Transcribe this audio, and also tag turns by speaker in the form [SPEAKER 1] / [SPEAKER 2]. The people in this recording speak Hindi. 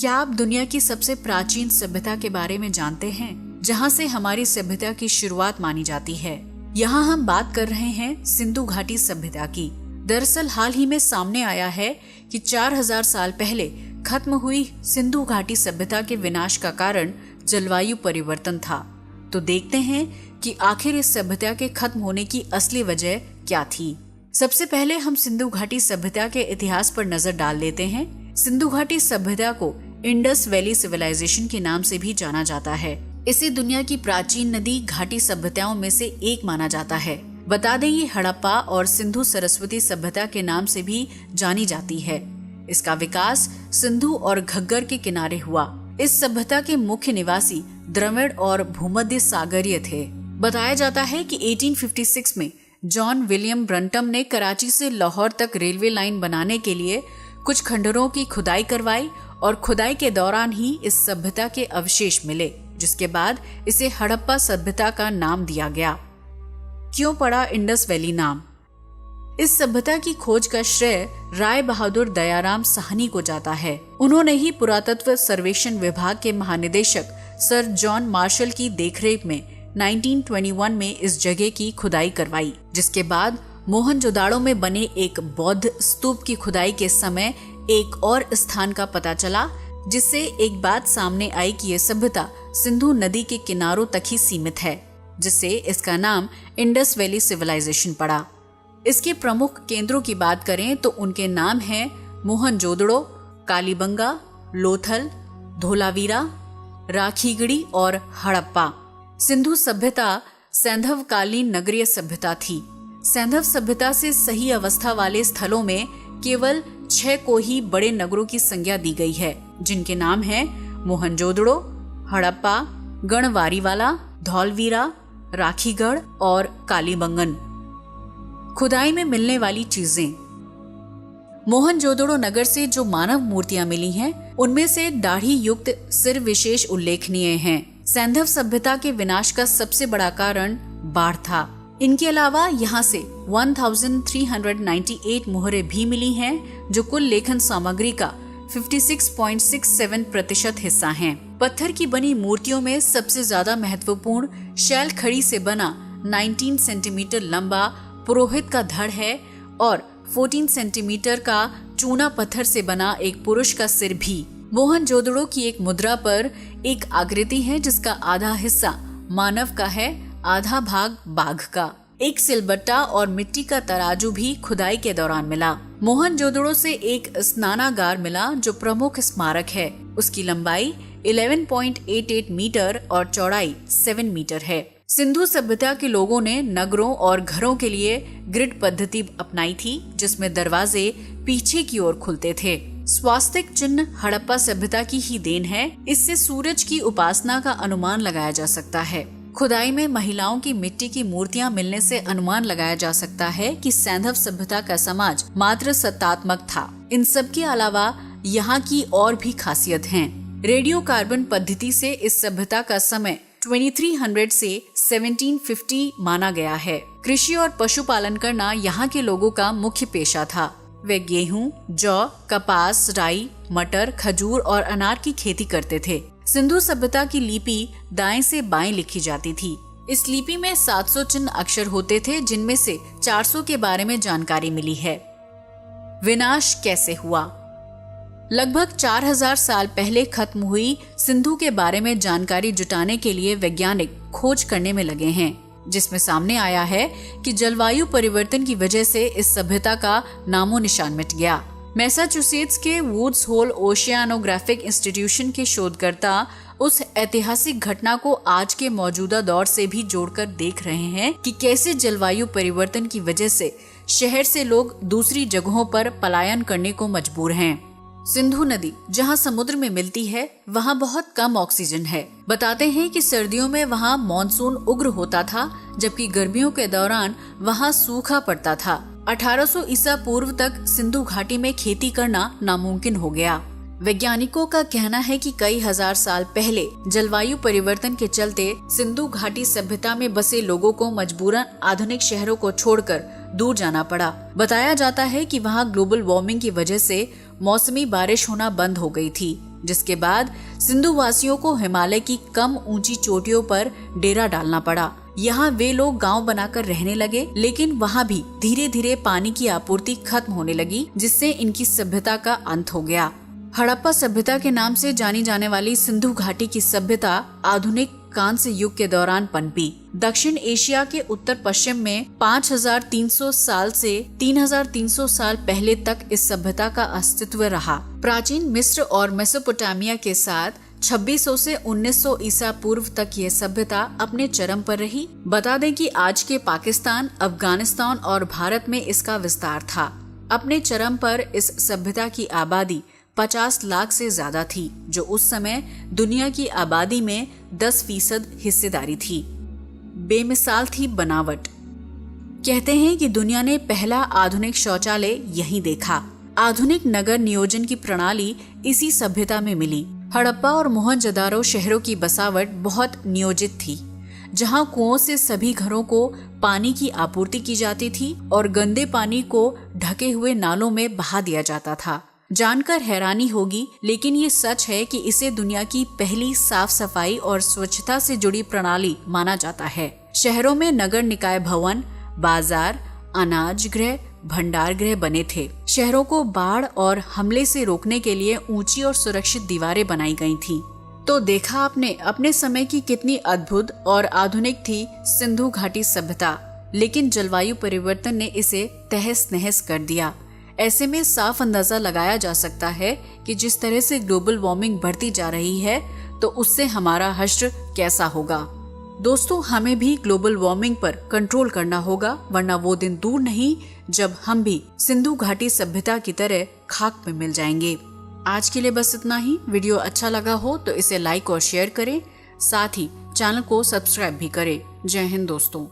[SPEAKER 1] क्या आप दुनिया की सबसे प्राचीन सभ्यता के बारे में जानते हैं, जहां से हमारी सभ्यता की शुरुआत मानी जाती है? यहाँ हम बात कर रहे हैं सिंधु घाटी सभ्यता की। दरअसल हाल ही में सामने आया है कि 4000 साल पहले खत्म हुई सिंधु घाटी सभ्यता के विनाश का कारण जलवायु परिवर्तन था। तो देखते हैं कि आखिर इस सभ्यता के खत्म होने की असली वजह क्या थी। सबसे पहले हम सिंधु घाटी सभ्यता के इतिहास पर नजर डाल लेते हैं। सिंधु घाटी सभ्यता को इंडस वैली सिविलाइजेशन के नाम से भी जाना जाता है। इसे दुनिया की प्राचीन नदी घाटी सभ्यताओं में से एक माना जाता है। बता दें, ये हड़प्पा और सिंधु सरस्वती सभ्यता के नाम से भी जानी जाती है। इसका विकास सिंधु और घग्गर के किनारे हुआ। इस सभ्यता के मुख्य निवासी द्रविड़ और भूमध्य सागरीय थे। बताया जाता है कि 1856 में जॉन विलियम ब्रंटम ने कराची से लाहौर तक रेलवे लाइन बनाने के लिए कुछ खंडरों की खुदाई करवाई और खुदाई के दौरान ही इस सभ्यता के अवशेष मिले, जिसके बाद इसे हड़प्पा सभ्यता का नाम दिया गया। क्यों पड़ा इंडस वैली नाम? इस सभ्यता की खोज का श्रेय राय बहादुर दयाराम साहनी को जाता है। उन्होंने ही पुरातत्व सर्वेक्षण विभाग के महानिदेशक सर जॉन मार्शल की देखरेख में 1921 में इस जगह की खुदाई करवाई, जिसके बाद मोहनजोदाड़ो में बने एक बौद्ध स्तूप की खुदाई के समय एक और स्थान का पता चला, जिससे एक बात सामने आई कि यह सभ्यता सिंधु नदी के किनारों तक ही सीमित है, जिससे इसका नाम इंडस वैली सिविलाइजेशन पड़ा। इसके प्रमुख केंद्रों की बात करें तो उनके नाम हैं मोहनजोदड़ो, कालीबंगा, लोथल, धोलावीरा, राखीगढ़ी और हड़प्पा। सिंधु सभ्यता सैंधवकालीन नगरीय सभ्यता थी। सैंधव सभ्यता से सही अवस्था वाले स्थलों में केवल 6 को ही बड़े नगरों की संज्ञा दी गई है, जिनके नाम हैं मोहनजोदड़ो, हड़प्पा, गढ़वारीवाला, धौलवीरा, राखीगढ़ और कालीबंगन। खुदाई में मिलने वाली चीजें। मोहनजोदड़ो नगर से जो मानव मूर्तियां मिली हैं, उनमें से दाढ़ी युक्त सिर विशेष उल्लेखनीय हैं। सैंधव सभ्यता के विनाश का सबसे बड़ा कारण बाढ़ था। इनके अलावा यहाँ से 1398 मोहरें भी मिली हैं, जो कुल लेखन सामग्री का 56.67% हिस्सा हैं। पत्थर की बनी मूर्तियों में सबसे ज्यादा महत्वपूर्ण शैल खड़ी से बना 19 सेंटीमीटर लंबा पुरोहित का धड़ है और 14 सेंटीमीटर का चूना पत्थर से बना एक पुरुष का सिर भी। मोहनजोदड़ो की एक मुद्रा पर एक आकृति है, जिसका आधा हिस्सा मानव का है, आधा भाग बाघ का। एक सिलबट्टा और मिट्टी का तराजू भी खुदाई के दौरान मिला। मोहनजोदड़ो से एक स्नानागार मिला, जो प्रमुख स्मारक है। उसकी लंबाई 11.88 मीटर और चौड़ाई 7 मीटर है। सिंधु सभ्यता के लोगों ने नगरों और घरों के लिए ग्रिड पद्धति अपनाई थी, जिसमें दरवाजे पीछे की ओर खुलते थे। स्वास्तिक चिन्ह हड़प्पा सभ्यता की ही देन है। इससे सूरज की उपासना का अनुमान लगाया जा सकता है। खुदाई में महिलाओं की मिट्टी की मूर्तियां मिलने से अनुमान लगाया जा सकता है कि सैंधव सभ्यता का समाज मात्र सत्तात्मक था। इन सब के अलावा यहाँ की और भी खासियत हैं। रेडियो कार्बन पद्धति से इस सभ्यता का समय 2300 से 1750 माना गया है। कृषि और पशुपालन करना यहाँ के लोगों का मुख्य पेशा था। वे गेहूं, जौ, कपास, राई, मटर, खजूर और अनार की खेती करते थे। सिंधु सभ्यता की लिपि दाएं से बाएं लिखी जाती थी। इस लिपि में 700 चिन्ह अक्षर होते थे, जिनमें से 400 के बारे में जानकारी मिली है। विनाश कैसे हुआ? लगभग 4000 साल पहले खत्म हुई सिंधु के बारे में जानकारी जुटाने के लिए वैज्ञानिक खोज करने में लगे हैं, जिसमें सामने आया है कि जलवायु परिवर्तन की वजह से इस सभ्यता का नामो निशान मिट गया। मैसाचुसेट्स के वुड्स होल ओशियानोग्राफिक इंस्टीट्यूशन के शोधकर्ता उस ऐतिहासिक घटना को आज के मौजूदा दौर से भी जोड़कर देख रहे हैं कि कैसे जलवायु परिवर्तन की वजह से शहर से लोग दूसरी जगहों पर पलायन करने को मजबूर हैं। सिंधु नदी जहां समुद्र में मिलती है, वहां बहुत कम ऑक्सीजन है। बताते हैं कि सर्दियों में वहां मॉनसून उग्र होता था, जबकि गर्मियों के दौरान वहां सूखा पड़ता था। 1800 ईसा पूर्व तक सिंधु घाटी में खेती करना नामुमकिन हो गया। वैज्ञानिकों का कहना है कि कई हजार साल पहले जलवायु परिवर्तन के चलते सिंधु घाटी सभ्यता में बसे लोगों को मजबूरन आधुनिक शहरों को छोड़कर दूर जाना पड़ा। बताया जाता है कि वहाँ ग्लोबल वार्मिंग की वजह से मौसमी बारिश होना बंद हो गई थी, जिसके बाद सिंधु वासियों को हिमालय की कम ऊंची चोटियों पर डेरा डालना पड़ा। यहाँ वे लोग गांव बनाकर रहने लगे, लेकिन वहाँ भी धीरे धीरे पानी की आपूर्ति खत्म होने लगी, जिससे इनकी सभ्यता का अंत हो गया। हड़प्पा सभ्यता के नाम से जानी जाने वाली सिंधु घाटी की सभ्यता आधुनिक कांस्य युग के दौरान पनपी। दक्षिण एशिया के उत्तर पश्चिम में 5300 साल से 3300 साल पहले तक इस सभ्यता का अस्तित्व रहा। प्राचीन मिस्र और मेसोपोटामिया के साथ 2600 से 1900 ईसा पूर्व तक यह सभ्यता अपने चरम पर रही। बता दें कि आज के पाकिस्तान, अफगानिस्तान और भारत में इसका विस्तार था। अपने चरम पर इस सभ्यता की आबादी 50 लाख से ज्यादा थी, जो उस समय दुनिया की आबादी में 10% हिस्सेदारी थी। बेमिसाल थी बनावट। कहते हैं कि दुनिया ने पहला आधुनिक शौचालय यहीं देखा। आधुनिक नगर नियोजन की प्रणाली इसी सभ्यता में मिली। हड़प्पा और मोहनजोदारो शहरों की बसावट बहुत नियोजित थी, जहां कुओं से सभी घरों को पानी की आपूर्ति की जाती थी और गंदे पानी को ढके हुए नालों में बहा दिया जाता था। जानकर हैरानी होगी, लेकिन ये सच है कि इसे दुनिया की पहली साफ सफाई और स्वच्छता से जुड़ी प्रणाली माना जाता है। शहरों में नगर निकाय भवन, बाजार, अनाज गृह, भंडार गृह बने थे। शहरों को बाढ़ और हमले से रोकने के लिए ऊंची और सुरक्षित दीवारें बनाई गई थी। तो देखा आपने अपने समय की कितनी अद्भुत और आधुनिक थी सिंधु घाटी सभ्यता, लेकिन जलवायु परिवर्तन ने इसे तहस नहस कर दिया। ऐसे में साफ अंदाजा लगाया जा सकता है कि जिस तरह से ग्लोबल वार्मिंग बढ़ती जा रही है, तो उससे हमारा हश्र कैसा होगा। दोस्तों, हमें भी ग्लोबल वार्मिंग पर कंट्रोल करना होगा, वरना वो दिन दूर नहीं जब हम भी सिंधु घाटी सभ्यता की तरह खाक में मिल जाएंगे। आज के लिए बस इतना ही। वीडियो अच्छा लगा हो तो इसे लाइक और शेयर करें, साथ ही चैनल को सब्सक्राइब भी करें। जय हिंद दोस्तों।